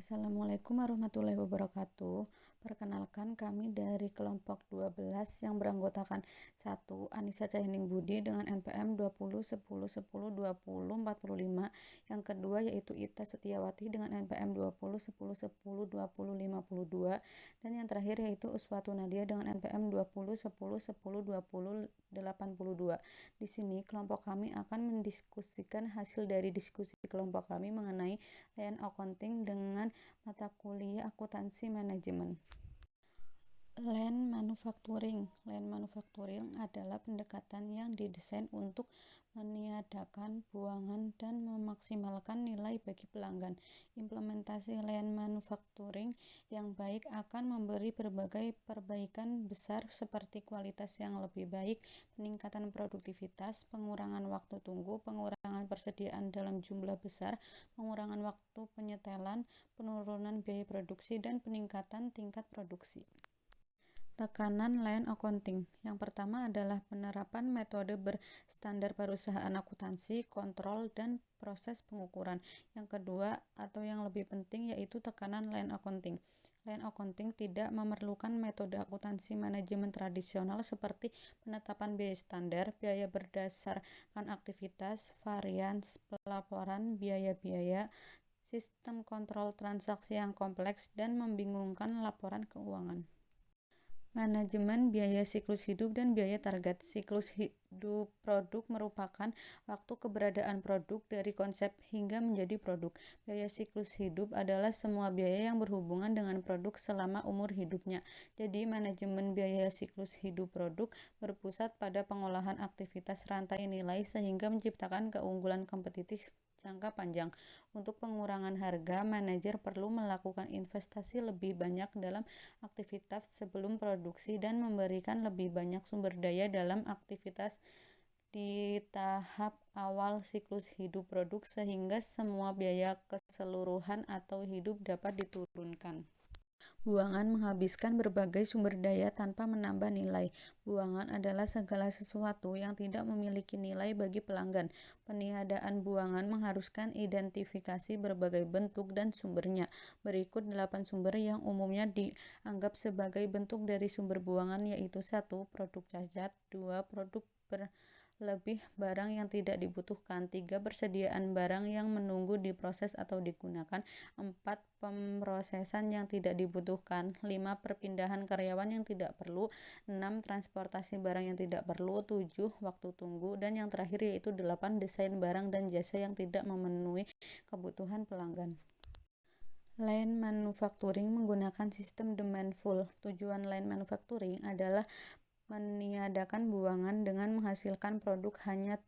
Assalamualaikum warahmatullahi wabarakatuh. Perkenalkan, kami dari kelompok 12 yang beranggotakan 1. Anissa Cahyning Budi dengan NPM 20 10 10 20 45. Yang kedua yaitu Ita Setiawati dengan NPM 20 10 10 20 52. Dan yang terakhir yaitu Uswatu Nadia dengan NPM 20 10 10 20 82. Di sini kelompok kami akan mendiskusikan hasil dari diskusi kelompok kami mengenai Land Accounting dengan mata kuliah akuntansi manajemen. Land Manufacturing adalah pendekatan yang didesain untuk meniadakan buangan dan memaksimalkan nilai bagi pelanggan. Implementasi Land Manufacturing yang baik akan memberi berbagai perbaikan besar seperti kualitas yang lebih baik, peningkatan produktivitas, pengurangan waktu tunggu, pengurangan persediaan dalam jumlah besar, pengurangan waktu penyetelan, penurunan biaya produksi, dan peningkatan tingkat produksi. Tekanan Land Accounting. Yang pertama adalah penerapan metode berstandar perusahaan akuntansi, kontrol, dan proses pengukuran. Yang kedua atau yang lebih penting yaitu tekanan Land Accounting. Land Accounting tidak memerlukan metode akuntansi manajemen tradisional seperti penetapan biaya standar, biaya berdasarkan aktivitas, varians, pelaporan, biaya-biaya, sistem kontrol transaksi yang kompleks, dan membingungkan laporan keuangan. Manajemen biaya siklus hidup dan biaya target. Siklus hidup produk merupakan waktu keberadaan produk dari konsep hingga menjadi produk. Biaya siklus hidup adalah semua biaya yang berhubungan dengan produk selama umur hidupnya. Jadi, manajemen biaya siklus hidup produk berpusat pada pengolahan aktivitas rantai nilai sehingga menciptakan keunggulan kompetitif jangka panjang. Untuk pengurangan harga, manajer perlu melakukan investasi lebih banyak dalam aktivitas sebelum produksi dan memberikan lebih banyak sumber daya dalam aktivitas di tahap awal siklus hidup produk sehingga semua biaya keseluruhan atau hidup dapat diturunkan. Buangan menghabiskan berbagai sumber daya tanpa menambah nilai. Buangan adalah segala sesuatu yang tidak memiliki nilai bagi pelanggan. Peniadaan buangan mengharuskan identifikasi berbagai bentuk dan sumbernya. Berikut 8 sumber yang umumnya dianggap sebagai bentuk dari sumber buangan yaitu 1. Produk cacat, 2. Produk berlebih barang yang tidak dibutuhkan, 3. Persediaan barang yang menunggu diproses atau digunakan, 4. Pemrosesan yang tidak dibutuhkan, 5. Perpindahan karyawan yang tidak perlu, 6. Transportasi barang yang tidak perlu, 7. Waktu tunggu, dan yang terakhir yaitu 8. Desain barang dan jasa yang tidak memenuhi kebutuhan pelanggan. Land Manufacturing menggunakan sistem demand pull. Tujuan Land Manufacturing adalah meniadakan buangan dengan menghasilkan produk hanya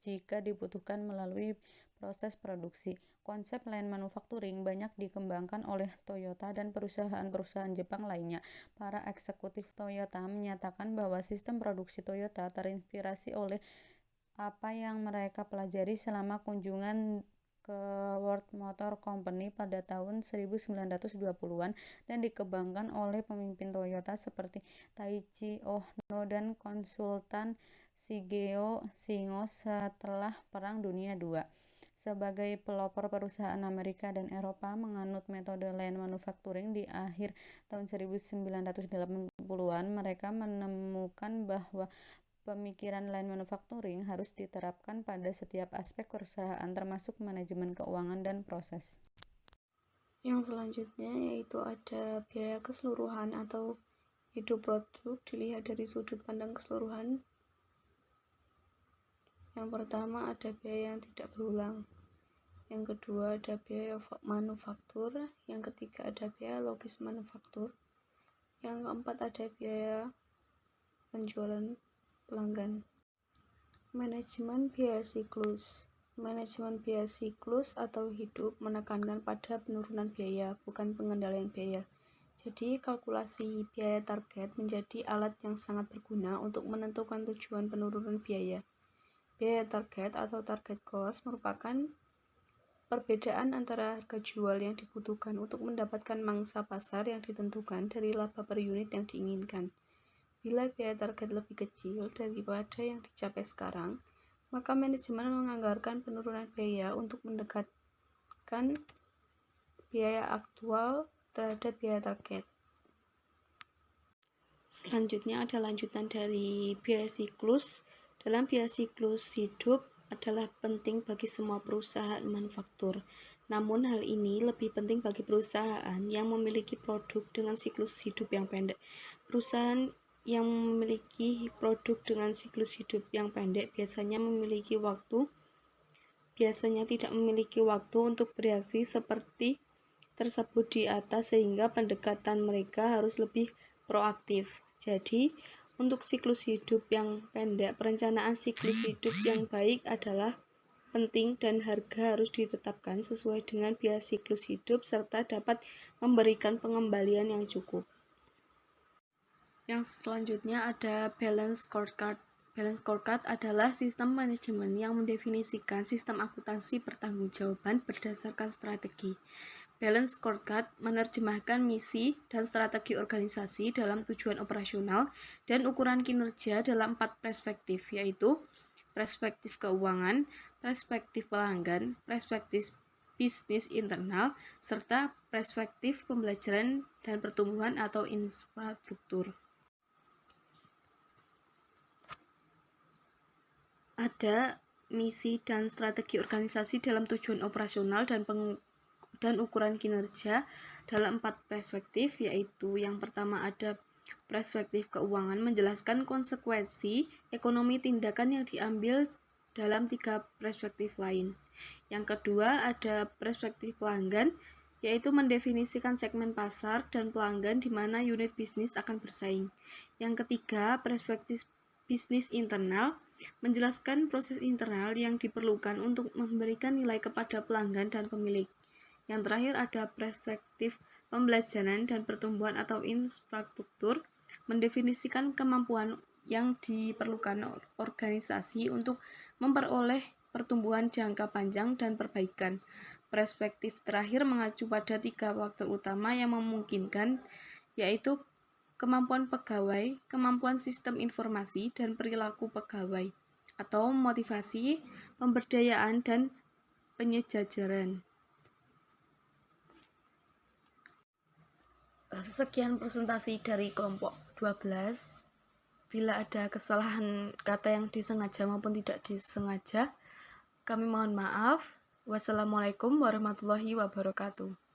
jika dibutuhkan melalui proses produksi. Konsep Land Manufacturing banyak dikembangkan oleh Toyota dan perusahaan-perusahaan Jepang lainnya. Para eksekutif Toyota menyatakan bahwa sistem produksi Toyota terinspirasi oleh apa yang mereka pelajari selama kunjungan ke World Motor Company pada tahun 1920-an dan dikembangkan oleh pemimpin Toyota seperti Taiichi Ohno dan konsultan Shigeo Shingo setelah Perang Dunia II. Sebagai pelopor perusahaan Amerika dan Eropa menganut metode Land Manufacturing di akhir tahun 1980-an, mereka menemukan bahwa pemikiran Land Manufacturing harus diterapkan pada setiap aspek perusahaan termasuk manajemen keuangan dan proses. Yang selanjutnya yaitu ada biaya keseluruhan atau hidup produk dilihat dari sudut pandang keseluruhan. Yang pertama ada biaya yang tidak berulang. Yang kedua ada biaya manufaktur. Yang ketiga ada biaya logis manufaktur. Yang keempat ada biaya penjualan pelanggan. Manajemen biaya siklus. Manajemen biaya siklus atau hidup menekankan pada penurunan biaya, bukan pengendalian biaya. Jadi, kalkulasi biaya target menjadi alat yang sangat berguna untuk menentukan tujuan penurunan biaya. Biaya target atau target cost merupakan perbedaan antara harga jual yang dibutuhkan untuk mendapatkan mangsa pasar yang ditentukan dari laba per unit yang diinginkan. Bila biaya target lebih kecil daripada yang dicapai sekarang, maka manajemen menganggarkan penurunan biaya untuk mendekatkan biaya aktual terhadap biaya target. Selanjutnya ada lanjutan dari biaya siklus. Dalam biaya siklus hidup adalah penting bagi semua perusahaan manufaktur. Namun hal ini lebih penting bagi perusahaan yang memiliki produk dengan siklus hidup yang pendek. Perusahaan yang memiliki produk dengan siklus hidup yang pendek biasanya tidak memiliki waktu untuk bereaksi seperti tersebut di atas, sehingga pendekatan mereka harus lebih proaktif. Jadi, untuk siklus hidup yang pendek, perencanaan siklus hidup yang baik adalah penting dan harga harus ditetapkan sesuai dengan biaya siklus hidup serta dapat memberikan pengembalian yang cukup. Yang selanjutnya ada balance scorecard. Balance scorecard adalah sistem manajemen yang mendefinisikan sistem akuntansi pertanggungjawaban berdasarkan strategi. Balance scorecard menerjemahkan misi dan strategi organisasi dalam tujuan operasional dan ukuran kinerja dalam 4 perspektif, yaitu perspektif keuangan, perspektif pelanggan, perspektif bisnis internal, serta perspektif pembelajaran dan pertumbuhan atau infrastruktur. Ada misi dan strategi organisasi dalam tujuan operasional dan ukuran kinerja dalam 4 perspektif, yaitu yang pertama ada perspektif keuangan, menjelaskan konsekuensi ekonomi tindakan yang diambil dalam 3 perspektif lain. Yang kedua ada perspektif pelanggan, yaitu mendefinisikan segmen pasar dan pelanggan di mana unit bisnis akan bersaing. Yang ketiga, perspektif bisnis internal, menjelaskan proses internal yang diperlukan untuk memberikan nilai kepada pelanggan dan pemilik. Yang terakhir ada perspektif pembelajaran dan pertumbuhan atau infrastruktur, mendefinisikan kemampuan yang diperlukan organisasi untuk memperoleh pertumbuhan jangka panjang dan perbaikan. Perspektif terakhir mengacu pada 3 faktor utama yang memungkinkan, yaitu kemampuan pegawai, kemampuan sistem informasi, dan perilaku pegawai, atau motivasi, pemberdayaan, dan penyejajaran. Sekian presentasi dari kelompok 12. Bila ada kesalahan kata yang disengaja maupun tidak disengaja, kami mohon maaf. Wassalamualaikum warahmatullahi wabarakatuh.